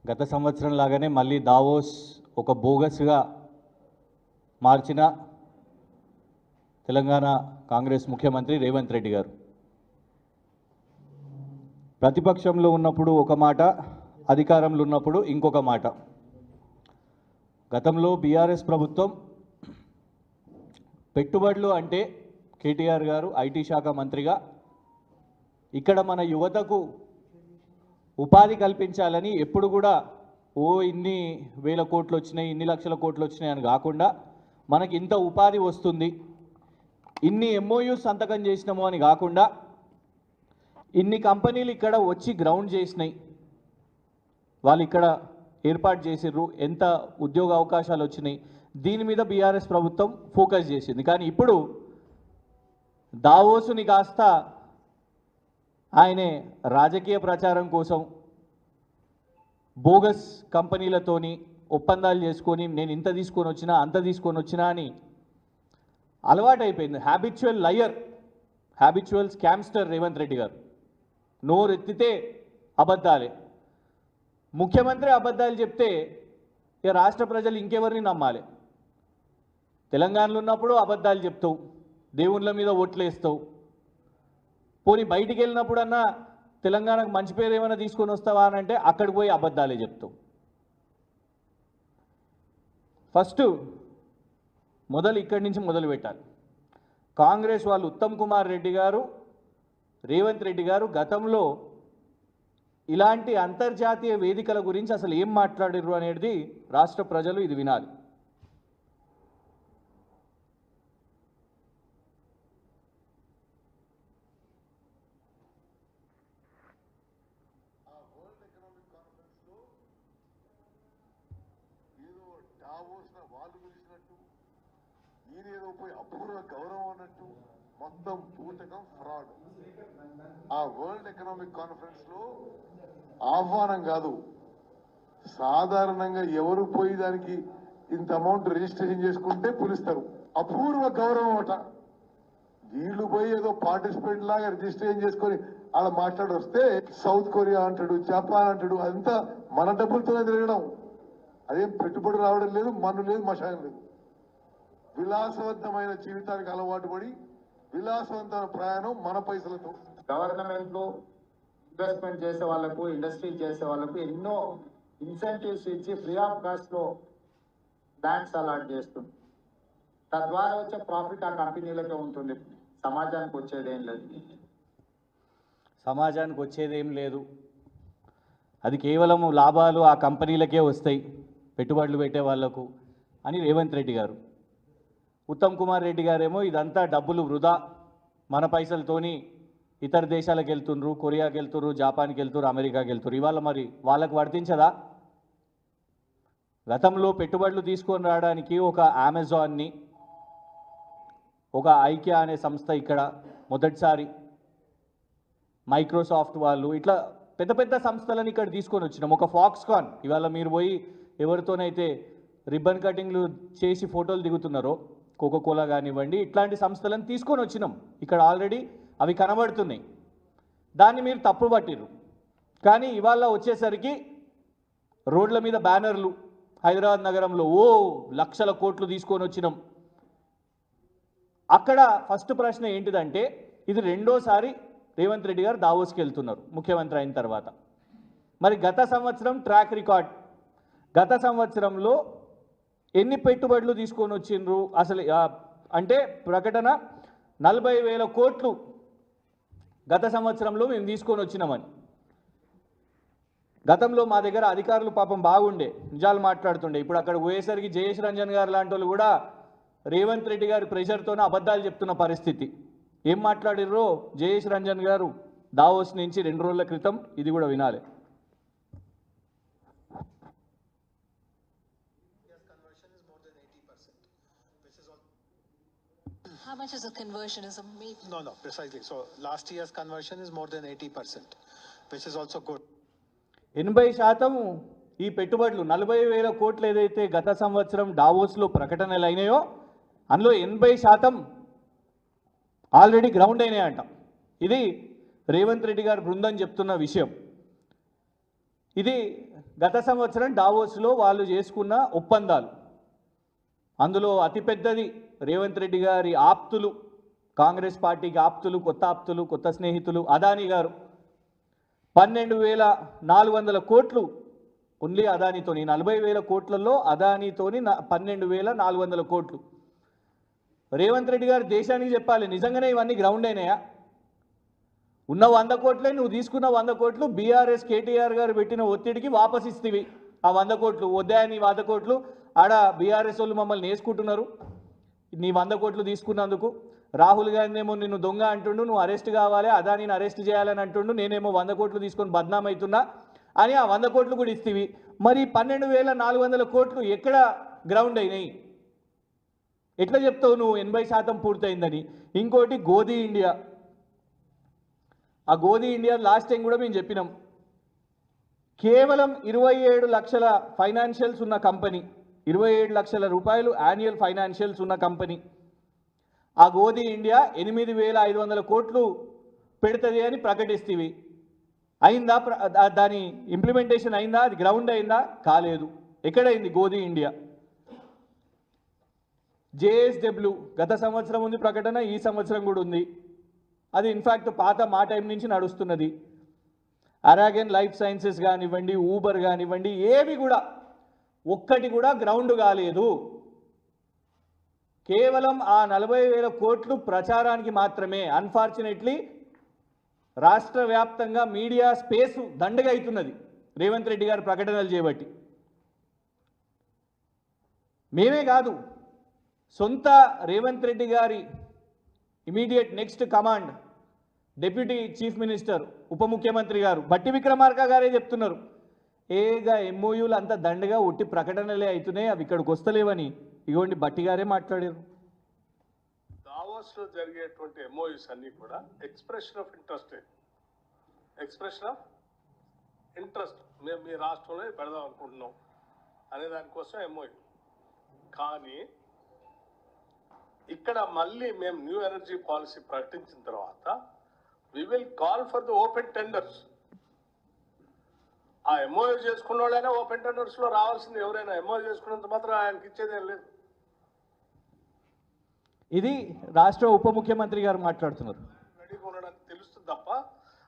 గత సంవత్సరం లాగానే మళ్ళీ దావోస్ ఒక బోగస్గా మార్చిన తెలంగాణ కాంగ్రెస్ ముఖ్యమంత్రి రేవంత్ రెడ్డి గారు ప్రతిపక్షంలో ఉన్నప్పుడు ఒక మాట, అధికారంలో ఉన్నప్పుడు ఇంకొక మాట. గతంలో బీఆర్ఎస్ ప్రభుత్వం పెట్టుబడులు అంటే కేటీఆర్ గారు ఐటీ శాఖ మంత్రిగా ఇక్కడ మన యువతకు ఉపాధి కల్పించాలని ఎప్పుడు కూడా ఇన్ని వేల కోట్లు వచ్చినాయి, ఇన్ని లక్షల కోట్లు వచ్చినాయి అని కాకుండా మనకి ఇంత ఉపాధి వస్తుంది, ఇన్ని ఎంఓయూస్ సంతకం చేసినాము అని కాకుండా ఇన్ని కంపెనీలు ఇక్కడ వచ్చి గ్రౌండ్ చేసినాయి, వాళ్ళు ఇక్కడ ఏర్పాటు చేసిర్రు, ఎంత ఉద్యోగ అవకాశాలు వచ్చినాయి, దీని మీద బీఆర్ఎస్ ప్రభుత్వం ఫోకస్ చేసింది. కానీ ఇప్పుడు దావోసుని కాస్త ఆయనే రాజకీయ ప్రచారం కోసం బోగస్ కంపెనీలతోని ఒప్పందాలు చేసుకొని నేను ఇంత తీసుకొని వచ్చినా అంత తీసుకొని వచ్చినా అని అలవాటైపోయింది. Habitual liar, habitual scamster Revanth Reddy గారు. నోరెత్తితే అబద్ధాలే. ముఖ్యమంత్రి అబద్ధాలు చెప్తే ఇక రాష్ట్ర ప్రజలు ఇంకెవరిని నమ్మాలి? తెలంగాణలో ఉన్నప్పుడు అబద్ధాలు చెప్తావు, దేవుళ్ళ మీద ఓట్లేస్తావు, పోనీ బయటికి వెళ్ళినప్పుడన్నా తెలంగాణకు మంచి పేరు ఏమైనా తీసుకొని వస్తావా అని అంటే అక్కడికి పోయి అబద్ధాలే చెప్తావు. ఫస్ట్ మొదలు ఇక్కడి నుంచి మొదలు పెట్టాలి. కాంగ్రెస్ వాళ్ళు ఉత్తమ్ కుమార్ రెడ్డి గారు, రేవంత్ రెడ్డి గారు గతంలో ఇలాంటి అంతర్జాతీయ వేదికల గురించి అసలు ఏం మాట్లాడారు అనేది రాష్ట్ర ప్రజలు ఇది వినాలి. వాళ్ళు పిలిచినట్టు ఈయనేదో పోయి అపూర్వ గౌరవం అన్నట్టు మొత్తం పూటకం ఫ్రాడ్. ఆ వరల్డ్ ఎకనామిక్ కాన్ఫరెన్స్ లో ఆహ్వానం కాదు, సాధారణంగా ఎవరు పోయి దానికి ఇంత అమౌంట్ రిజిస్ట్రేషన్ చేసుకుంటే పిలుస్తారు. అపూర్వ గౌరవం అట. వీళ్ళు పోయి ఏదో పార్టిసిపేట్ లాగా రిజిస్ట్రేషన్ చేసుకొని అలా మాట్లాడి వస్తే సౌత్ కొరియా అంటాడు, జపాన్ అంటాడు, అదంతా మన డబ్బులతోనే తిరగడం. అదేం పెట్టుబడి రావడం లేదు, మన్ను లేదు, మషాయం లేదు. విలాసవంతమైన జీవితానికి అలవాటు పడి విలాసవంతమైన ప్రయాణం మన పైసలతో. గవర్నమెంట్ లో ఇన్వెస్ట్మెంట్ చేసే వాళ్ళకు, ఇండస్ట్రీ చేసే వాళ్ళకు ఎన్నో ఇన్సెంటివ్స్ ఇచ్చి ఫ్రీ ఆఫ్ కాస్ట్ లో ల్యాండ్స్ అలాట్ చేస్తుంది. తద్వారా వచ్చే ప్రాఫిట్ ఆ కంపెనీలకే ఉంటుంది, సమాజానికి వచ్చేదేం లేదు. సమాజానికి వచ్చేదేం లేదు, అది కేవలం లాభాలు ఆ కంపెనీలకే వస్తాయి, పెట్టుబడులు పెట్టే వాళ్లకు అని రేవంత్ రెడ్డి గారు. ఉత్తమ్ కుమార్ రెడ్డి గారేమో ఇదంతా డబ్బులు వృధా, మన పైసలతోని ఇతర దేశాలకు వెళ్తుండ్రు, కొరియాకి వెళ్తుర్రు, జపాన్కి వెళ్తుర్రు, అమెరికాకి వెళ్తుర్రు. ఇవాళ మరి వాళ్ళకు వర్తించదా? గతంలో పెట్టుబడులు తీసుకొని రావడానికి ఒక అమెజాన్ని, ఒక ఐకియా అనే సంస్థ ఇక్కడ మొదటిసారి, మైక్రోసాఫ్ట్ వాళ్ళు, ఇట్లా పెద్ద పెద్ద సంస్థలను ఇక్కడ తీసుకొని వచ్చినాం. ఒక ఫాక్స్కాన్, ఇవాళ మీరు పోయి ఎవరితోనైతే రిబ్బన్ కటింగ్లు చేసి ఫోటోలు దిగుతున్నారో, కోకోకోలా కానివ్వండి, ఇట్లాంటి సంస్థలను తీసుకొని వచ్చినాం. ఇక్కడ ఆల్రెడీ అవి కనబడుతున్నాయి. దాన్ని మీరు తప్పు పట్టిర్రు. కానీ ఇవాళ వచ్చేసరికి రోడ్ల మీద బ్యానర్లు, హైదరాబాద్ నగరంలో లక్షల కోట్లు తీసుకొని వచ్చినాం. అక్కడ ఫస్ట్ ప్రశ్న ఏంటిదంటే, ఇది రెండోసారి రేవంత్ రెడ్డి గారు దావోస్కి వెళ్తున్నారు ముఖ్యమంత్రి అయిన తర్వాత. మరి గత సంవత్సరం ట్రాక్ రికార్డ్, గత సంవత్సరంలో ఎన్ని పెట్టుబడులు తీసుకొని వచ్చిండ్రు అసలు అంటే ప్రకటన 40,000 కోట్లు గత సంవత్సరంలో మేము తీసుకొని వచ్చినామని. గతంలో మా దగ్గర అధికారులు పాపం బాగుండే, నిజాలు మాట్లాడుతుండే. ఇప్పుడు అక్కడ పోయేసరికి జయేష్ రంజన్ గారు లాంటి వాళ్ళు కూడా రేవంత్ రెడ్డి గారి ప్రెషర్తోనే అబద్ధాలు చెప్తున్న పరిస్థితి. ఏం మాట్లాడిర్రో జయేష్ రంజన్ గారు దావోస్ నుంచి 2 రోజుల క్రితం, ఇది కూడా వినాలి. How much is the conversionism? No, precisely. So last year's conversion is more than 80%, which is also good. 80% ఈ పెట్టుబడులు 40,000 కోట్లు ఏదైతే గత సంవత్సరం డావోస్లో ప్రకటనలు అయినాయో అందులో 80% ఆల్రెడీ గ్రౌండ్ అయినాయంట. ఇది రేవంత్ రెడ్డి గారి బృందం చెప్తున్న విషయం. ఇది గత సంవత్సరం డావోస్లో వాళ్ళు చేసుకున్న ఒప్పందాలు. అందులో అతిపెద్దది రేవంత్ రెడ్డి గారి ఆప్తులు, కాంగ్రెస్ పార్టీకి ఆప్తులు, కొత్త స్నేహితులు అదానీ గారు 12,400 కోట్లు ఓన్లీ అదానీతోని, 40,000 కోట్లలో అదానీతోని 12,400 కోట్లు. రేవంత్ రెడ్డి గారు దేశానికి చెప్పాలి, నిజంగానే ఇవన్నీ గ్రౌండ్ అయినాయా? ఉన్న 100 కోట్లే నువ్వు తీసుకున్న 100 కోట్లు బీఆర్ఎస్ కేటీఆర్ గారు పెట్టిన ఒత్తిడికి వాపస్ ఇస్తేవి. ఆ 100 కోట్లు వద్దాయని 100 కోట్లు ఆడ బీఆర్ఎస్ వాళ్ళు మమ్మల్ని వేసుకుంటున్నారు. నీ 100 కోట్లు తీసుకున్నందుకు రాహుల్ గాంధీ ఏమో నిన్ను దొంగ అంటుండు, నువ్వు అరెస్ట్ కావాలి, అదానీని అరెస్ట్ చేయాలని అంటుండు, నేనేమో 100 కోట్లు తీసుకొని బద్నామవుతున్నా అని ఆ 100 కోట్లు కూడా ఇస్తేవి. మరి 12,400 కోట్లు ఎక్కడ గ్రౌండ్ అయినాయి? ఎట్లా చెప్తావు నువ్వు 80% పూర్తయిందని? ఇంకోటి గోధీ ఇండియా. ఆ గోధీ ఇండియా లాస్ట్ టైం కూడా మేము చెప్పినాం, కేవలం 27 లక్షల ఫైనాన్షియల్స్ ఉన్న కంపెనీ, 27 లక్షల రూపాయలు యాన్యువల్ ఫైనాన్షియల్స్ ఉన్న కంపెనీ. ఆ గోధీ ఇండియా 8,500 కోట్లు పెడుతుంది అని ప్రకటిస్తేవి. అయిందా? దాని ఇంప్లిమెంటేషన్ అయిందా? అది గ్రౌండ్ అయిందా? కాలేదు. ఎక్కడైంది గోధీ ఇండియా? జేఎస్డబ్ల్యూ గత సంవత్సరం ఉంది ప్రకటన, ఈ సంవత్సరం కూడా ఉంది. అది ఇన్ఫ్యాక్ట్ పాత మా టైం నుంచి నడుస్తున్నది. అరాగన్ లైఫ్ సైన్సెస్ కానివ్వండి, ఊబర్ కానివ్వండి, ఏవి కూడా ఒక్కటి కూడా గ్రౌండ్ కాలేదు. కేవలం ఆ 40,000 కోట్లు ప్రచారానికి మాత్రమే. అన్ఫార్చునేట్లీ రాష్ట్ర వ్యాప్తంగా మీడియా స్పేసు దండగా అవుతున్నది రేవంత్ రెడ్డి గారు ప్రకటనలు చేయబట్టి. మేమే కాదు, సొంత రేవంత్ రెడ్డి గారి immediate next command deputy chief minister ఉప ముఖ్యమంత్రి గారు భట్టి విక్రమార్క గారే చెప్తున్నారు, ఏగా ఎంఓయూలు అంత దండగా ఒట్టి ప్రకటనలే అవుతున్నాయి, అవి ఇక్కడికి వస్తలేవని. ఇగోండి భట్టి గారే మాట్లాడారు. దావోస్లో జరిగేటువంటి ఎంఓయూస్ అన్నీ కూడా ఎక్స్ప్రెషన్ ఆఫ్ ఇంట్రెస్ట్ మేము మీ రాష్ట్రంలో పెడదాం అనుకుంటున్నాం అనే దానికోసం ఎంఓయూ. కానీ ఇక్కడ మళ్ళీ మేము న్యూ ఎనర్జీ పాలసీ ప్రకటించిన తర్వాత we will call for the open tenders. ఆ ఎంఓయూ చేసుకున్న వాళ్ళైనా ఓపెన్ టెండర్స్ లో రావాల్సింది. ఎవరైనా ఎంఓయూ చేసుకున్నంత మాత్రం ఆయనకి ఇచ్చేదేం లేదు. ఇది రాష్ట్ర ఉప ముఖ్యమంత్రి గారు మాట్లాడుతున్నారు. రెడీగా ఉండడానికి తెలుస్తుంది తప్ప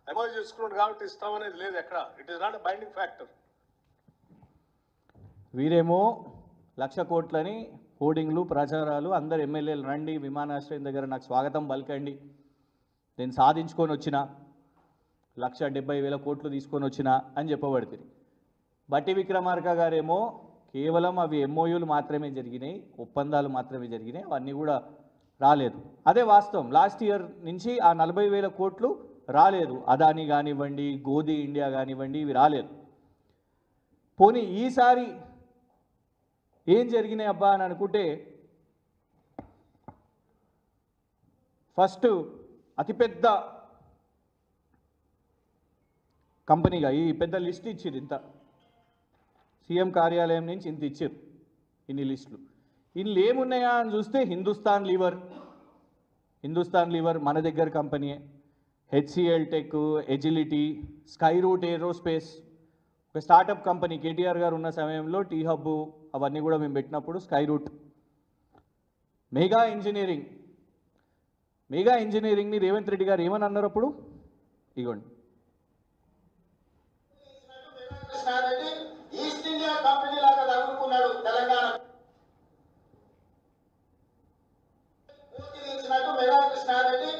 ఎంఓయూ చేసుకున్నాడు కాబట్టి ఇస్తామనేది లేదు ఎక్కడ. It is not a binding factor. వీరేమో 1,00,000 కోట్లని హోర్డింగ్లు, ప్రచారాలు, అందరు ఎమ్మెల్యేలు రండి విమానాశ్రయం దగ్గర నాకు స్వాగతం పలకండి, నేను సాధించుకొని వచ్చిన 1,70,000 కోట్లు తీసుకొని వచ్చిన అని చెప్పబడుతుంది. భట్టి విక్రమార్క గారేమో కేవలం అవి ఎంఓయూలు మాత్రమే జరిగినాయి, ఒప్పందాలు మాత్రమే జరిగినాయి, అవన్నీ కూడా రాలేదు. అదే వాస్తవం. లాస్ట్ ఇయర్ నుంచి ఆ 40,000 కోట్లు రాలేదు. అదానీ కానివ్వండి, గోధీ ఇండియా కానివ్వండి, ఇవి రాలేదు. పోనీ ఈసారి ఏం జరిగినాయి అబ్బా అని అనుకుంటే, ఫస్ట్ అతిపెద్ద కంపెనీగా ఈ పెద్ద లిస్ట్ ఇచ్చారు. ఇంత సీఎం కార్యాలయం నుంచి ఇంత ఇచ్చారు, ఇన్ని లిస్టులు. ఇన్ని ఏమున్నాయా అని చూస్తే హిందుస్థాన్ లీవర్ మన దగ్గర కంపెనీయే, HCL Tech, Agility, Skyroot Aerospace, ఒక స్టార్టప్ కంపెనీ కేటీఆర్ గారు ఉన్న సమయంలో టీ హబ్ అవన్నీ కూడా మేము పెట్టినప్పుడు స్కై రూట్, మెగా ఇంజనీరింగ్ని రేవంత్ రెడ్డి గారు ఏమని అన్నారు అప్పుడు? ఇగోండి, ఈస్ట్ ఇండియా కంపెనీ లాగా తగులుకున్నాడు Telangana. Mega Krishnareddy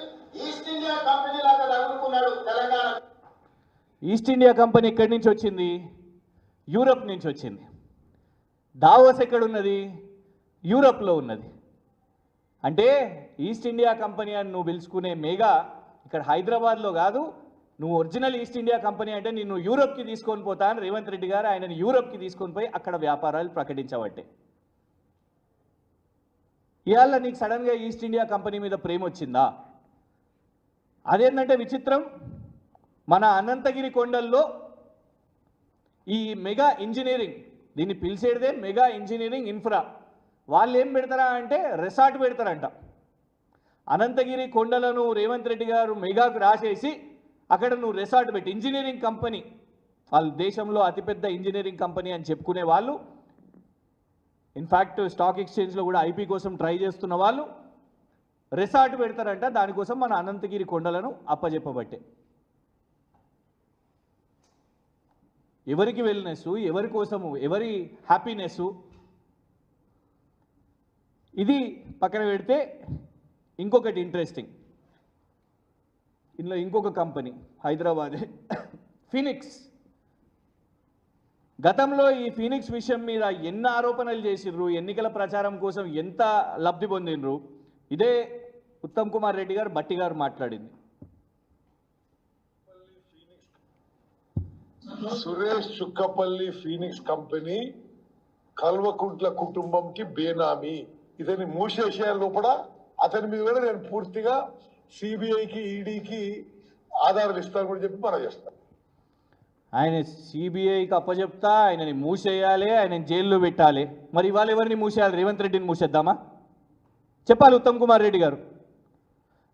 East India Company లాగా తగులుకున్నాడు తెలంగాణ. ఈస్ట్ ఇండియా కంపెనీ ఎక్కడి నుంచి వచ్చింది? యూరప్ నుంచి వచ్చింది. దావోస్ ఎక్కడున్నది? యూరప్లో ఉన్నది. అంటే ఈస్ట్ ఇండియా కంపెనీ అని నువ్వు పిలుచుకునే మెగా ఇక్కడ హైదరాబాద్లో కాదు. నువ్వు ఒరిజినల్ ఈస్ట్ ఇండియా కంపెనీ అంటే నిన్ను యూరప్కి తీసుకొని పోతా అని రేవంత్ రెడ్డి గారు ఆయనని యూరప్కి తీసుకొని పోయి అక్కడ వ్యాపారాలు ప్రకటించబట్టే. ఇవాళ నీకు సడన్గా ఈస్ట్ ఇండియా కంపెనీ మీద ప్రేమ వచ్చిందా? అదేంటంటే విచిత్రం, మన అనంతగిరి కొండల్లో ఈ మెగా ఇంజనీరింగ్, దీన్ని పిలిచేదే మెగా ఇంజనీరింగ్ ఇన్ఫ్రా, వాళ్ళు ఏం పెడతారా అంటే రిసార్ట్ పెడతారంట. అనంతగిరి కొండలను రేవంత్ రెడ్డి గారు మెగాకు రాసేసి అక్కడ నువ్వు రిసార్ట్ పెట్టి ఇంజనీరింగ్ కంపెనీ వాళ్ళు దేశంలో అతిపెద్ద ఇంజనీరింగ్ కంపెనీ అని చెప్పుకునే వాళ్ళు, ఇన్ఫ్యాక్ట్ స్టాక్ ఎక్స్చేంజ్లో కూడా ఐపీ కోసం ట్రై చేస్తున్న వాళ్ళు రిసార్ట్ పెడతారంట. దానికోసం మన అనంతగిరి కొండలను అప్పజెప్పబట్టే. ఎవరికి వెల్నెస్, ఎవరి కోసము, ఎవరి హ్యాపీనెస్, ఇది పక్కన పెడితే ఇంకొకటి ఇంట్రెస్టింగ్. ఇందులో ఇంకొక కంపెనీ హైదరాబాదే, ఫీనిక్స్. గతంలో ఈ ఫీనిక్స్ విషయం మీద ఎన్ని ఆరోపణలు చేసిర్రు, ఎన్నికల ప్రచారం కోసం ఎంత లబ్ధి పొందినరు, ఇదే ఉత్తమ్ కుమార్ రెడ్డి గారు, బట్టి గారు మాట్లాడింది. సురేష్ చుక్కపల్లి ఫీనిక్స్ కంపెనీ కల్వకుంట్ల కుటుంబంకి బేనామీ, ఇతని మూసేసే లోపల అతని మీద కూడా నేను పూర్తిగా సిబిఐకి ఈడీకి ఆధారాలు ఇస్తాను కూడా చెప్పి మనం చేస్తాను. ఆయన సిబిఐకి అప్పచెప్తా, ఆయనని మూసేయాలి, ఆయనని జైల్లో పెట్టాలి. మరి ఇవాళ ఎవరిని మూసేయాలి? రేవంత్ రెడ్డిని మూసేద్దామా? చెప్పాలి ఉత్తమ్ కుమార్ రెడ్డి గారు.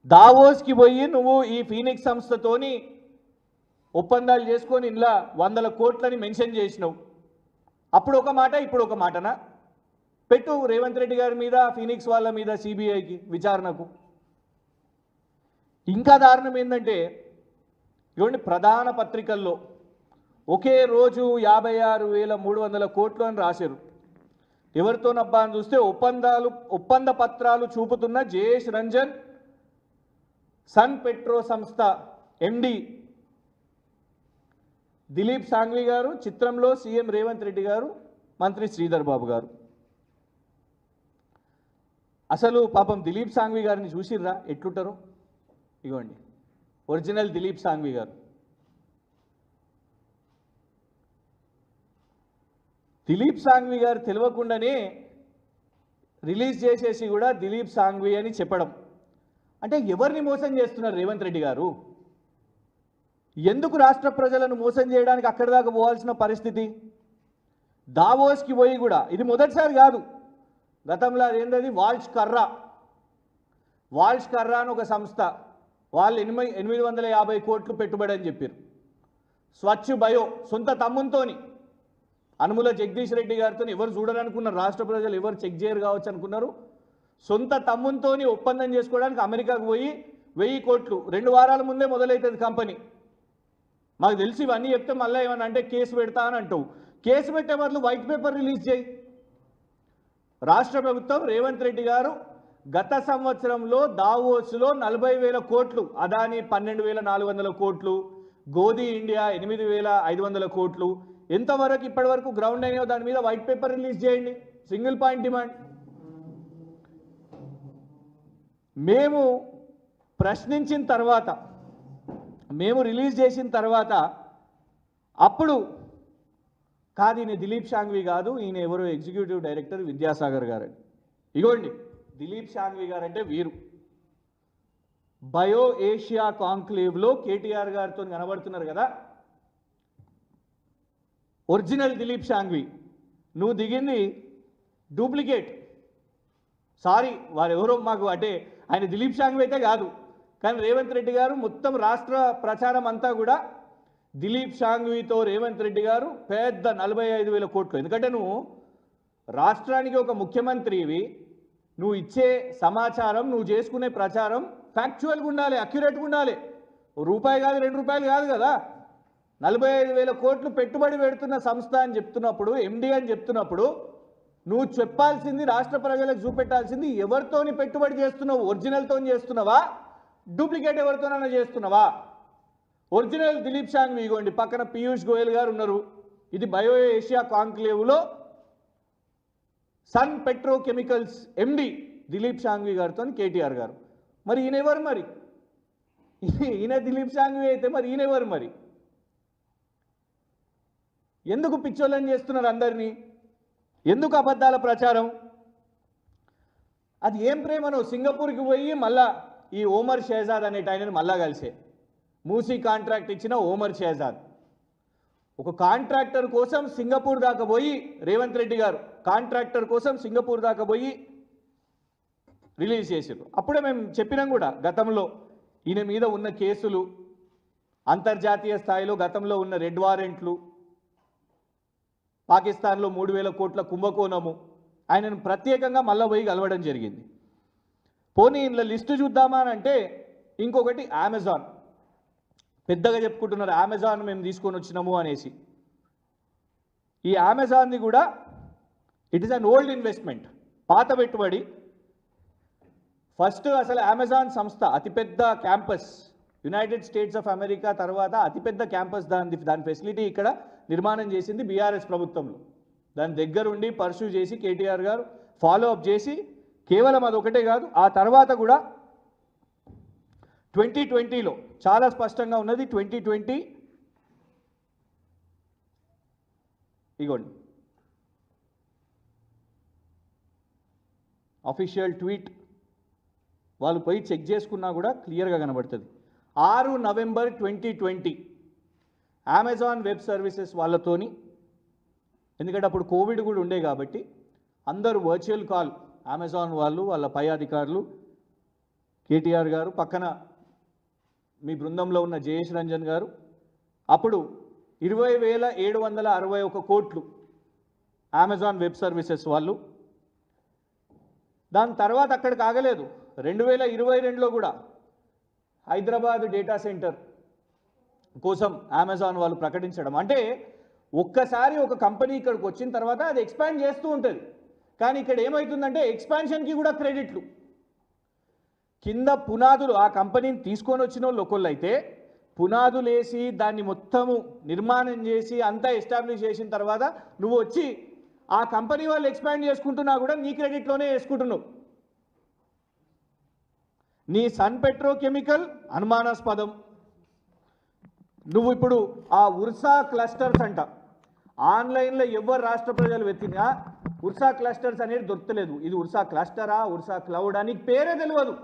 దావోస్కి పోయి నువ్వు ఈ ఫీనిక్స్ సంస్థతోని ఒప్పందాలు చేసుకొని ఇలా 100 కోట్లని మెన్షన్ చేసినావు. అప్పుడు ఒక మాట, ఇప్పుడు ఒక మాటనా? పెట్టు రేవంత్ రెడ్డి గారి మీద, ఫీనిక్స్ వాళ్ళ మీద సిబిఐకి విచారణకు. ఇంకా దారుణం ఏంటంటే, ఇవ్వండి, ప్రధాన పత్రికల్లో ఒకే రోజు 56,300 కోట్లు అని రాశారు. ఎవరితోనబ్బా అని చూస్తే ఒప్పంద పత్రాలు చూపుతున్న జయేష్ రంజన్, సన్ పెట్రో సంస్థ ఎండి దిలీప్ సాంఘ్వి గారు, చిత్రంలో సీఎం రేవంత్ రెడ్డి గారు, మంత్రి శ్రీధర్ బాబు గారు. అసలు పాపం దిలీప్ సాంఘ్వి గారిని చూసిర్రా ఎట్లుంటారో? ఇగోండి, ఒరిజినల్ దిలీప్ సాంఘ్వి గారు. దిలీప్ సాంఘ్వి గారు తెలియకుండానే రిలీజ్ చేసేసి కూడా దిలీప్ సాంఘ్వి అని చెప్పడం అంటే ఎవరిని మోసం చేస్తున్నారు రేవంత్ రెడ్డి గారు? ఎందుకు రాష్ట్ర ప్రజలను మోసం చేయడానికి అక్కడి దాకా పోవాల్సిన పరిస్థితి? దావోస్కి పోయి కూడా, ఇది మొదటిసారి కాదు, గతంలో ఏంటది, వాల్ష్ కర్రా అని ఒక సంస్థ, వాళ్ళు 850 కోట్లు పెట్టుబడి అని చెప్పారు. స్వచ్ఛ బయో సొంత తమ్మునితోని, అనుముల జగదీష్ రెడ్డి గారితో ఎవరు చూడాలనుకున్నారు, రాష్ట్ర ప్రజలు ఎవరు చెక్ చేయరు కావచ్చు అనుకున్నారు. సొంత తమ్మునితోని ఒప్పందం చేసుకోవడానికి అమెరికాకు పోయి 1000 కోట్లు 2 వారాల ముందే మొదలవుతుంది కంపెనీ. మాకు తెలిసి ఇవన్నీ చెప్తే మళ్ళీ ఏమన్నా అంటే కేసు పెడతా అని అంటావు. కేసు పెట్టే బదులు వైట్ పేపర్ రిలీజ్ చేయి. రాష్ట్ర ప్రభుత్వం, రేవంత్ రెడ్డి గారు గత సంవత్సరంలో దావోస్లో 40,000 కోట్లు, అదాని 12,400 కోట్లు, గోధి ఇండియా 8,500 కోట్లు, ఎంతవరకు ఇప్పటి వరకు గ్రౌండ్ అయినాయో దాని మీద వైట్ పేపర్ రిలీజ్ చేయండి. Single point demand. మేము ప్రశ్నించిన తర్వాత, మేము రిలీజ్ చేసిన తర్వాత, అప్పుడు కాదు ఈయన దిలీప్ సాంఘ్వి కాదు, ఈయన ఎవరో ఎగ్జిక్యూటివ్ డైరెక్టర్ విద్యాసాగర్ గారు. ఇగోండి, దిలీప్ సాంఘ్వి గారు అంటే వీరు. బయో ఏషియా కాంక్లేవ్లో కేటీఆర్ గారితో కనబడుతున్నారు కదా, ఒరిజినల్ దిలీప్ సాంఘ్వి. నువ్వు దిగింది డూప్లికేట్. సారీ, వారెవరో మాకు అంటే ఆయన దిలీప్ సాంఘ్వి అయితే కాదు, కానీ రేవంత్ రెడ్డి గారు మొత్తం రాష్ట్ర ప్రచారం అంతా కూడా దిలీప్ సాంఘ్వితో రేవంత్ రెడ్డి గారు పెద్ద 45,000 కోట్లు. ఎందుకంటే నువ్వు రాష్ట్రానికి ఒక ముఖ్యమంత్రివి, నువ్వు ఇచ్చే సమాచారం, నువ్వు చేసుకునే ప్రచారం ఫ్యాక్చువల్గా ఉండాలి, అక్యురేట్గా ఉండాలి. రూపాయి కాదు, 2 రూపాయలు కాదు కదా. 45,000 కోట్లు పెట్టుబడి పెడుతున్న సంస్థ అని చెప్తున్నప్పుడు, ఎండి అని చెప్తున్నప్పుడు, నువ్వు చెప్పాల్సింది, రాష్ట్ర ప్రజలకు చూపెట్టాల్సింది ఎవరితోని పెట్టుబడి చేస్తున్నావు. ఒరిజినల్తో చేస్తున్నావా, డూప్లికేట్ ఎవరితోనైనా చేస్తున్నావా? ఒరిజినల్ దిలీప్ సాంఘ్వి ఇగోండి, పక్కన పీయూష్ గోయల్ గారు ఉన్నారు. ఇది బయో ఏషియా కాంక్లేవ్లో సన్ పెట్రోకెమికల్స్ ఎండి దిలీప్ సాంఘ్వి గారితో కేటీఆర్ గారు. మరి ఈయనెవరు? మరి ఈయన దిలీప్ సాంఘ్వి అయితే మరి ఈయనెవరు? మరి ఎందుకు పిచ్చోళ్ళని చేస్తున్నారు అందరినీ? ఎందుకు అబద్ధాల ప్రచారం? అది ఏం ప్రేమను? సింగపూర్కి పోయి మళ్ళా ఈ ఓమర్ షేజాద్ అనేట ఆయనను మళ్ళా కలిసే, మూసీ కాంట్రాక్ట్ ఇచ్చిన ఓమర్ షేజాద్ ఒక కాంట్రాక్టర్ కోసం సింగపూర్ దాకా పోయి, రేవంత్ రెడ్డి గారు కాంట్రాక్టర్ కోసం సింగపూర్ దాకా పోయి రిలీజ్ చేసారు. అప్పుడే మేము చెప్పినాం కూడా గతంలో ఈయన మీద ఉన్న కేసులు, అంతర్జాతీయ స్థాయిలో గతంలో ఉన్న రెడ్ వారెంట్లు, పాకిస్తాన్లో 3,000 కోట్ల కుంభకోణము, ఆయనను ప్రత్యేకంగా మళ్ళీ పోయి కలవడం జరిగింది. పోనీ ఇందులో లిస్టు చూద్దామా అని అంటే ఇంకొకటి అమెజాన్. పెద్దగా చెప్పుకుంటున్నారు అమెజాన్ మేము తీసుకొని వచ్చినాము అనేసి. ఈ అమెజాన్ది కూడా it is an old investment, పాత పెట్టుబడి. ఫస్ట్ అసలు అమెజాన్ సంస్థ అతిపెద్ద campus United states of America తర్వాత అతిపెద్ద క్యాంపస్ దాని ఫెసిలిటీ ఇక్కడ నిర్మాణం చేసింది బీఆర్ఎస్ ప్రభుత్వంలో. దాని దగ్గరుండి పర్సూ చేసి కేటీఆర్ గారు ఫాలో అప్ చేసి కేవలం అదొకటే కాదు, ఆ తర్వాత కూడా 2020లో చాలా స్పష్టంగా ఉన్నది. 2020 ఇగోండి అఫీషియల్ ట్వీట్, వాళ్ళు పోయి చెక్ చేసుకున్నా కూడా క్లియర్గా కనబడుతుంది. 6 నవంబర్ 2020 అమెజాన్ వెబ్ సర్వీసెస్ వాళ్ళతోని, ఎందుకంటే అప్పుడు కోవిడ్ కూడా ఉండే కాబట్టి అందరూ వర్చువల్ కాల్, అమెజాన్ వాళ్ళు, వాళ్ళ పై అధికారులు, కేటీఆర్ గారు, పక్కన మీ బృందంలో ఉన్న జయేష్ రంజన్ గారు. అప్పుడు 20,761 కోట్లు అమెజాన్ వెబ్ సర్వీసెస్ వాళ్ళు. దాని తర్వాత అక్కడికి ఆగలేదు, 2022లో కూడా హైదరాబాద్ డేటా సెంటర్ కోసం అమెజాన్ వాళ్ళు ప్రకటించడం. అంటే ఒక్కసారి ఒక కంపెనీ ఇక్కడికి వచ్చిన తర్వాత అది ఎక్స్పాండ్ చేస్తూ ఉంటుంది. కానీ ఇక్కడ ఏమవుతుందంటే ఎక్స్పాన్షన్కి కూడా క్రెడిట్లు కింద పునాదులు, ఆ కంపెనీని తీసుకొని వచ్చిన వాళ్ళు ఒకళ్ళు అయితే పునాదులు వేసి దాన్ని మొత్తము నిర్మాణం చేసి అంతా ఎస్టాబ్లిష్ చేసిన తర్వాత నువ్వు వచ్చి ఆ కంపెనీ వాళ్ళు ఎక్స్పాండ్ చేసుకుంటున్నా కూడా నీ క్రెడిట్లోనే వేసుకుంటున్నావు. నీ సన్ పెట్రోకెమికల్ అనుమానాస్పదం. నువ్వు ఇప్పుడు ఆ ఉర్సా క్లస్టర్స్ అంట, ఆన్లైన్లో ఎవరు రాష్ట్ర ప్రజలు వెతికినా ఉర్సా క్లస్టర్స్ అనేది దొరకలేదు. ఇది ఉర్సా క్లస్టరా, ఉర్సా క్లౌడా, నీకు పేరే తెలియదు.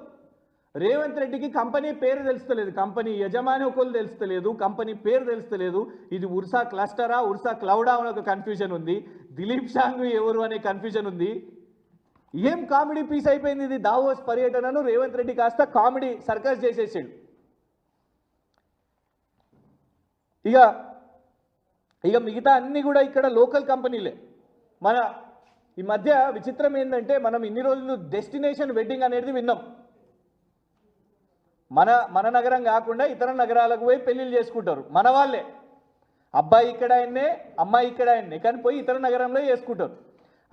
రేవంత్ రెడ్డికి కంపెనీ పేరు తెలుస్తలేదు, కంపెనీ యజమాని ఒకళ్ళు తెలుస్తలేదు, కంపెనీ పేరు తెలుస్తలేదు. ఇది ఉర్సా క్లస్టరా, ఉర్సా క్లౌడా అనే ఒక కన్ఫ్యూజన్ ఉంది. దిలీప్ షాంగు ఎవరు అనే కన్ఫ్యూజన్ ఉంది. ఏం కామెడీ పీస్ అయిపోయింది ఇది. దావోస్ పర్యటనను రేవంత్ రెడ్డి కాస్త కామెడీ సర్కస్ చేసేసాడు. ఇక మిగతా అన్నీ కూడా ఇక్కడ లోకల్ కంపెనీలే. మన ఈ మధ్య విచిత్రం ఏంటంటే మనం ఇన్ని రోజులు డెస్టినేషన్ వెడ్డింగ్ అనేది విన్నాం. మన నగరం కాకుండా ఇతర నగరాలకు పోయి పెళ్లిళ్ళు చేసుకుంటారు మన వాళ్ళే. అబ్బాయి ఇక్కడ ఆయన్నే, అమ్మాయి ఇక్కడ ఆయన్నే, కానీ పోయి ఇతర నగరంలో చేసుకుంటారు.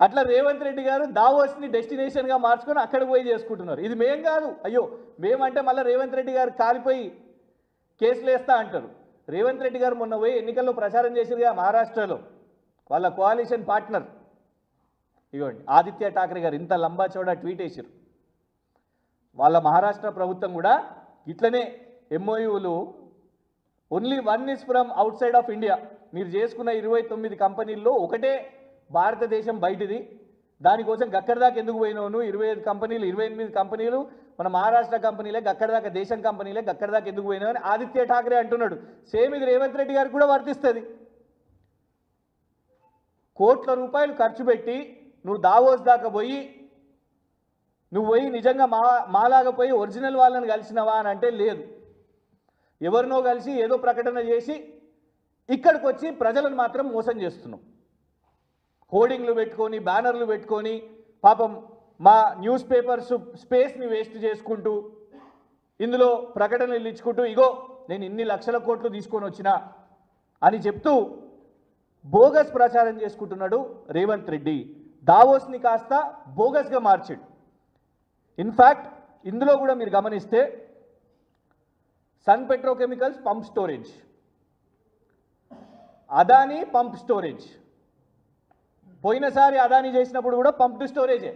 అట్లా రేవంత్ రెడ్డి గారు దావోస్ని డెస్టినేషన్గా మార్చుకొని అక్కడికి పోయి చేసుకుంటున్నారు. ఇది మేం కాదు, అయ్యో మేమంటే మళ్ళీ రేవంత్ రెడ్డి గారు కాలిపోయి కేసులు వేస్తా అంటారు. రేవంత్ రెడ్డి గారు మొన్న పోయి ఎన్నికల్లో ప్రచారం చేసిరుగా మహారాష్ట్రలో, వాళ్ళ కోalition పార్ట్నర్ ఇవ్వండి ఆదిత్య ఠాక్రే గారు ఇంత లంబా చౌడా ట్వీట్ వేసారు. వాళ్ళ మహారాష్ట్ర ప్రభుత్వం కూడా ఇట్లనే ఎంఓయూలు only 1 is from outside of India. మీరు చేసుకున్న 29 కంపెనీల్లో ఒకటే భారతదేశం బయటిది, దానికోసం గక్కడి దాకా ఎందుకు పోయినావు? 25 కంపెనీలు 28 కంపెనీలు మన మహారాష్ట్ర కంపెనీలే, గక్కడి దాకా దేశం కంపెనీలే, గక్కడి దాకా ఎందుకు పోయినావు అని ఆదిత్య ఠాక్రే అంటున్నాడు. సేమ్ ఇది రేవంత్ రెడ్డి గారికి కూడా వర్తిస్తుంది. కోట్ల రూపాయలు ఖర్చు పెట్టి నువ్వు దావోస్ దాకా పోయి నిజంగా మాలాగా పోయి ఒరిజినల్ వాళ్ళని కలిసినవా అని అంటే లేదు. ఎవరినో కలిసి ఏదో ప్రకటన చేసి ఇక్కడికి వచ్చి ప్రజలను మాత్రం మోసం చేస్తున్నావు. హోర్డింగ్లు పెట్టుకొని, బ్యానర్లు పెట్టుకొని, పాపం మా న్యూస్ పేపర్స్ స్పేస్ని వేస్ట్ చేసుకుంటూ, ఇందులో ప్రకటనలు ఇచ్చుకుంటూ, ఇగో నేను ఇన్ని లక్షల కోట్లు తీసుకొని వచ్చినా అని చెప్తూ బోగస్ ప్రచారం చేసుకుంటున్నాడు రేవంత్ రెడ్డి. దావోస్ని కాస్త బోగస్గా మార్చాడు. ఇన్ఫ్యాక్ట్ ఇందులో కూడా మీరు గమనిస్తే Sun Petrochemicals pump storage, Adani pump storage, పోయినసారి అదానీ చేసినప్పుడు కూడా పంప్డ్ స్టోరేజే,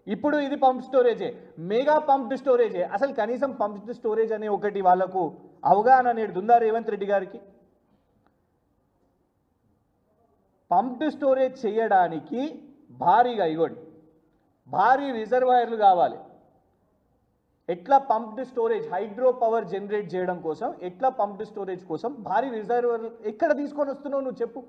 ఇప్పుడు ఇది పంప్ స్టోరేజే, మెగా పంప్డ్ స్టోరేజే. అసలు కనీసం పంప్డ్ స్టోరేజ్ అనే ఒకటి వాళ్ళకు అవగాహన అనేది ఉందా రేవంత్ రెడ్డి గారికి? పంప్డ్ స్టోరేజ్ చేయడానికి భారీగా ఇవ్వండి భారీ రిజర్వాయర్లు కావాలి. ఎట్లా pumped storage, hydro power generate చేయడం కోసం, ఎట్లా పంప్డ్ స్టోరేజ్ కోసం భారీ రిజర్వాయర్లు ఎక్కడ తీసుకొని వస్తున్నావు నువ్వు చెప్పు?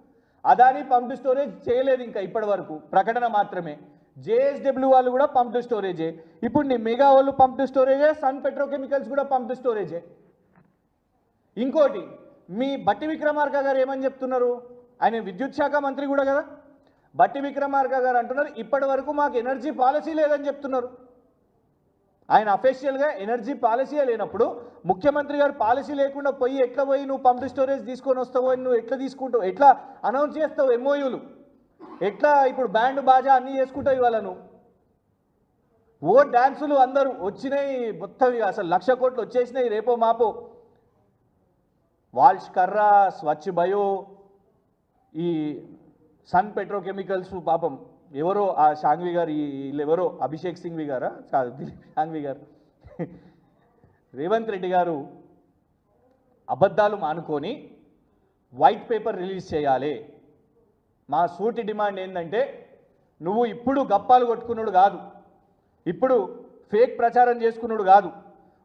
అదాని పంప్డ్ స్టోరేజ్ చేయలేదు ఇంకా ఇప్పటి వరకు, ప్రకటన మాత్రమే. జేఎస్డబ్ల్యూ వాళ్ళు కూడా పంప్డ్ స్టోరేజే. ఇప్పుడు నీ మెగా వాళ్ళు పంప్డ్ స్టోరేజే, సన్ పెట్రోకెమికల్స్ కూడా పంప్డ్ స్టోరేజే. ఇంకోటి మీ బట్టి విక్రమార్క గారు ఏమని చెప్తున్నారు? ఆయన విద్యుత్ శాఖ మంత్రి కూడా కదా. బట్టి విక్రమార్క గారు అంటున్నారు ఇప్పటి వరకు మాకు ఎనర్జీ పాలసీ లేదని చెప్తున్నారు. ఆయన అఫీషియల్గా ఎనర్జీ పాలసీ లేనప్పుడు ముఖ్యమంత్రి గారు పాలసీ లేకుండా పోయి ఎట్లా పోయి నువ్వు పంప్ స్టోరేజ్ తీసుకొని వస్తావు అని నువ్వు ఎట్లా తీసుకుంటావు, ఎట్లా అనౌన్స్ చేస్తావు ఎంఓయూలు, ఎట్లా ఇప్పుడు బ్యాండ్ బాజా అన్నీ చేసుకుంటావు ఇవాళ నువ్వు? ఓ డ్యాన్సులు అందరూ వచ్చినాయి మొత్తం, అసలు 1,00,000 కోట్లు వచ్చేసినాయి రేపో మాపో. వాల్ష్ కర్రా, స్వచ్ఛ బయో, ఈ సన్ పెట్రోకెమికల్స్ పాపం ఎవరో ఆ షాంఘ్వి గారు, వీళ్ళు ఎవరో అభిషేక్ సింఘ్వి గారా కాదు, దిలీప్ షాంఘ్వి గారు, రేవంత్ రెడ్డి గారు అబద్ధాలు మానుకొని వైట్ పేపర్ రిలీజ్ చేయాలి. మా సూటి డిమాండ్ ఏంటంటే నువ్వు ఇప్పుడు గప్పాలు కొట్టుకున్నాడు కాదు, ఇప్పుడు ఫేక్ ప్రచారం చేసుకున్నాడు కాదు.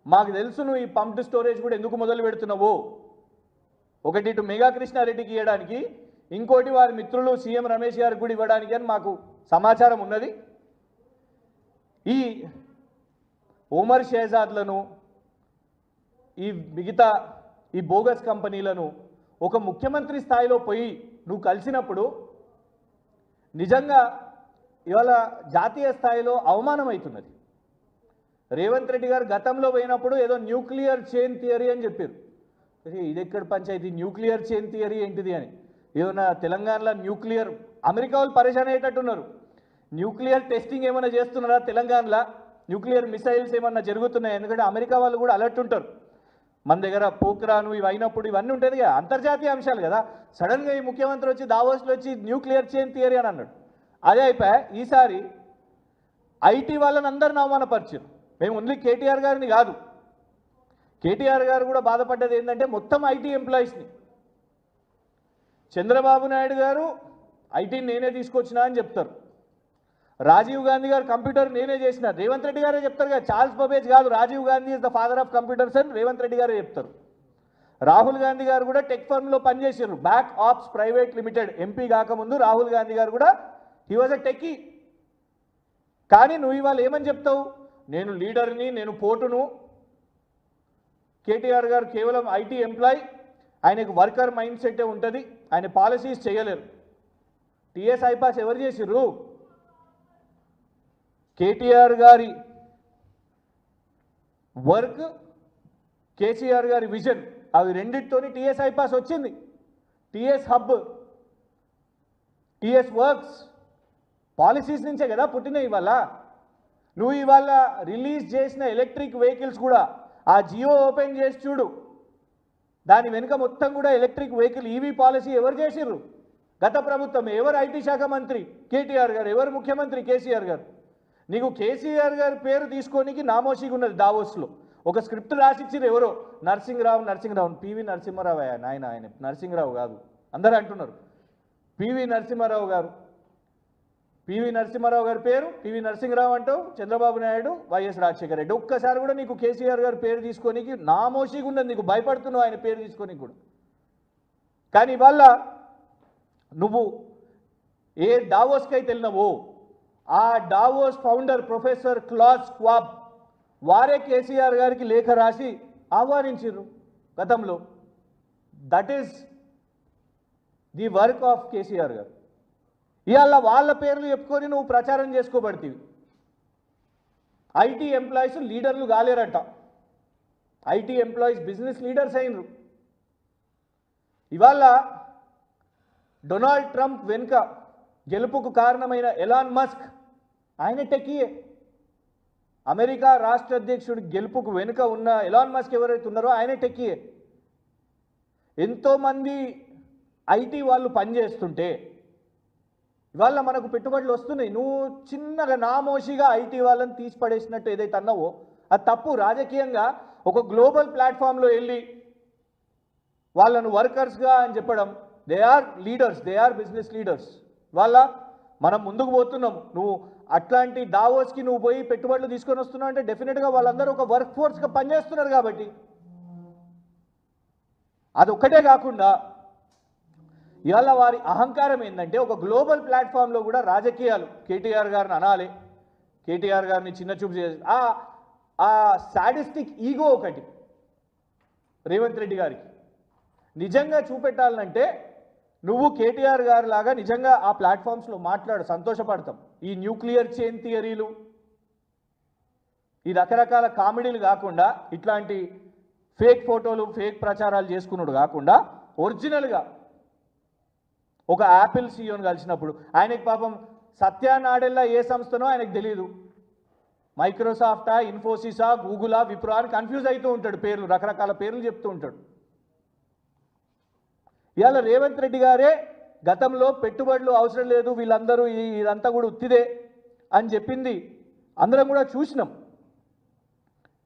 మాకు తెలుసు నువ్వు ఈ పంప్డ్ స్టోరేజ్ కూడా ఎందుకు మొదలు పెడుతున్నావు. ఒకటి ఇటు మెగా కృష్ణారెడ్డికి ఇవ్వడానికి, ఇంకోటి వారి మిత్రులు సీఎం రమేష్ గారికి కూడా ఇవ్వడానికి అని మాకు సమాచారం ఉన్నది. ఈ ఓమర్ షేజాద్లను, ఈ మిగతా ఈ బోగస్ కంపెనీలను ఒక ముఖ్యమంత్రి స్థాయిలో పోయి నువ్వు కలిసినప్పుడు నిజంగా ఇవాళ జాతీయ స్థాయిలో అవమానం అవుతున్నది. రేవంత్ రెడ్డి గారు గతంలో పోయినప్పుడు ఏదో న్యూక్లియర్ చైన్ థియరీ అని చెప్పారు. ఇది ఎక్కడ పంచాయతీ, న్యూక్లియర్ చైన్ థియరీ ఏంటిది అని. ఏమన్నా తెలంగాణలో న్యూక్లియర్, అమెరికా వాళ్ళు పరేషాన్ అయ్యేటట్టున్నారు. న్యూక్లియర్ టెస్టింగ్ ఏమైనా చేస్తున్నారా తెలంగాణలో? న్యూక్లియర్ మిసైల్స్ ఏమన్నా జరుగుతున్నాయి? ఎందుకంటే అమెరికా వాళ్ళు కూడా అలర్ట్ ఉంటారు. మన దగ్గర పోక్రాను ఇవి అయినప్పుడు ఇవన్నీ ఉంటుంది కదా, అంతర్జాతీయ అంశాలు కదా. సడన్గా ఈ ముఖ్యమంత్రి వచ్చి దావోస్లో వచ్చి న్యూక్లియర్ చైన్ థియరీ అని అన్నాడు. అదే అయిపోయా. ఈసారి ఐటీ వాళ్ళని అందరిని అవమానపరిచారు. మేము ఓన్లీ కేటీఆర్ గారిని కాదు, కేటీఆర్ గారు కూడా బాధపడ్డది ఏంటంటే మొత్తం ఐటీ ఎంప్లాయీస్ని. చంద్రబాబు నాయుడు గారు ఐటీని నేనే తీసుకొచ్చినా అని చెప్తారు. రాజీవ్ గాంధీ గారు కంప్యూటర్ నేనే చేసిన, రేవంత్ రెడ్డి గారే చెప్తారు కదా. చార్ల్స్ బబేజ్ కాదు, Rajiv Gandhi is the father of computers అని రేవంత్ రెడ్డి గారే చెప్తారు. రాహుల్ గాంధీ గారు కూడా టెక్ ఫర్మ్లో పనిచేసారు, back ops private limited. MP కాకముందు రాహుల్ గాంధీ గారు కూడా హీ వాజ్ అ టెక్కీ. కానీ నువ్వు ఇవాళ ఏమని చెప్తావు? నేను లీడర్ని, నేను పోటును. కేటీఆర్ గారు కేవలం ఐటీ ఎంప్లాయీ, ఆయనకు వర్కర్ మైండ్ సెట్టే ఉంటుంది, ఆయన పాలసీస్ చేయలేరు. టీఎస్ ఐపాస్ ఎవరు చేసిర్రు? కేటీఆర్ గారి వర్క్, కేసీఆర్ గారి విజన్, అవి రెండింటితోని టీఎస్ ఐపాస్ వచ్చింది. TS hub, TS works policies నుంచే కదా పుట్టినాయి. ఇవాళ నువ్వు ఇవాళ రిలీజ్ చేసిన ఎలక్ట్రిక్ వెహికల్స్ కూడా ఆ జియో ఓపెన్ చేసి చూడు, దాని వెనుక మొత్తం కూడా ఎలక్ట్రిక్ వెహికల్ ఈవీ పాలసీ ఎవరు చేసిర్రు? గత ప్రభుత్వం. ఎవరు ఐటీ శాఖ మంత్రి? కేటీఆర్ గారు. ఎవరు ముఖ్యమంత్రి? కేసీఆర్ గారు. నీకు కేసీఆర్ గారి పేరు తీసుకోనికి నామోషిగా ఉన్నది. దావోస్లో ఒక స్క్రిప్ట్ రాసిచ్చారు ఎవరో, నరసింహరావు, పివి నరసింహారావు. ఆయన నరసింహరావు కాదు, అందరూ అంటున్నారు పివి నరసింహారావు గారు. పివి నరసింహారావు గారి పేరు, పివి నరసింహరావు అంటావు, చంద్రబాబు నాయుడు, వైఎస్ రాజశేఖర రెడ్డి. ఒక్కసారి కూడా నీకు కేసీఆర్ గారి పేరు తీసుకోనికి నామోషిగా ఉన్నది, నీకు భయపడుతున్నావు ఆయన పేరు తీసుకోనికి కూడా. కానీ ఇవాళ నువ్వు ఏ డావోస్కి అయితే వెళ్ళినావో ఆ Davos founder professor class swab వారే కేసీఆర్ గారికి లేఖ రాసి ఆహ్వానించారు గతంలో. That is the work of KCR గారు. ఇవాళ వాళ్ళ పేర్లు చెప్పుకొని నువ్వు ప్రచారం చేసుకోబడుతుంది. ఐటీ ఎంప్లాయీస్ లీడర్లు కాలేరట, ఐటీ ఎంప్లాయీస్ బిజినెస్ లీడర్స్ అయినరు. ఇవాళ డొనాల్డ్ ట్రంప్ వెనుక గెలుపుకు కారణమైన ఎలాన్ మస్క్, ఆయన టెక్కీయే. అమెరికా రాష్ట్ర అధ్యక్షుడి గెలుపుకు వెనుక ఉన్న ఎలాన్ మస్క్ ఎవరైతే ఉన్నారో ఆయన టెక్కీయే. ఎంతోమంది ఐటీ వాళ్ళు పనిచేస్తుంటే ఇవాళ మనకు పెట్టుబడులు వస్తున్నాయి. నువ్వు చిన్నగా నామోషిగా ఐటీ వాళ్ళని తీసి పడేసినట్టు ఏదైతే అన్నావో అది తప్పు. రాజకీయంగా ఒక గ్లోబల్ ప్లాట్ఫామ్లో వెళ్ళి వాళ్ళను వర్కర్స్గా అని చెప్పడం, they are leaders, they are business leaders. వాళ్ళ మనం ముందుకు పోతున్నాము. నువ్వు అట్లాంటి డావోస్కి నువ్వు పోయి పెట్టుబడులు తీసుకొని వస్తున్నావు అంటే డెఫినెట్గా వాళ్ళందరూ ఒక వర్క్ ఫోర్స్గా పనిచేస్తున్నారు కాబట్టి. అది ఒక్కటే కాకుండా ఇవాళ వారి అహంకారం ఏంటంటే ఒక గ్లోబల్ ప్లాట్ఫామ్లో కూడా రాజకీయాలు కేటీఆర్ గారిని అనాలి, కేటీఆర్ గారిని చిన్న చూపు చేసి ఆ సాడిస్టిక్ ఈగో ఒకటి రేవంత్ రెడ్డి గారికి. నిజంగా చూపెట్టాలంటే నువ్వు కేటీఆర్ గారు లాగా నిజంగా ఆ ప్లాట్ఫామ్స్లో మాట్లాడు, సంతోషపడతాం. ఈ న్యూక్లియర్ చైన్ థియరీలు, ఈ రకరకాల కామెడీలు కాకుండా, ఇట్లాంటి ఫేక్ ఫోటోలు ఫేక్ ప్రచారాలు చేసుకున్నాడు కాకుండా ఒరిజినల్గా ఒక యాపిల్ సీఈఓని కలిసినప్పుడు ఆయనకి పాపం సత్యానాడెల్లా ఏ సంస్థనో ఆయనకు తెలియదు. మైక్రోసాఫ్టా, ఇన్ఫోసిసా, గూగులా, విప్రో అని కన్ఫ్యూజ్ అవుతూ ఉంటాడు, పేర్లు రకరకాల పేర్లు చెప్తూ ఉంటాడు. ఇవాళ రేవంత్ రెడ్డి గారే గతంలో పెట్టుబడులు అవసరం లేదు, వీళ్ళందరూ ఇదంతా కూడా ఉత్తిదే అని చెప్పింది అందరం కూడా చూసినాం.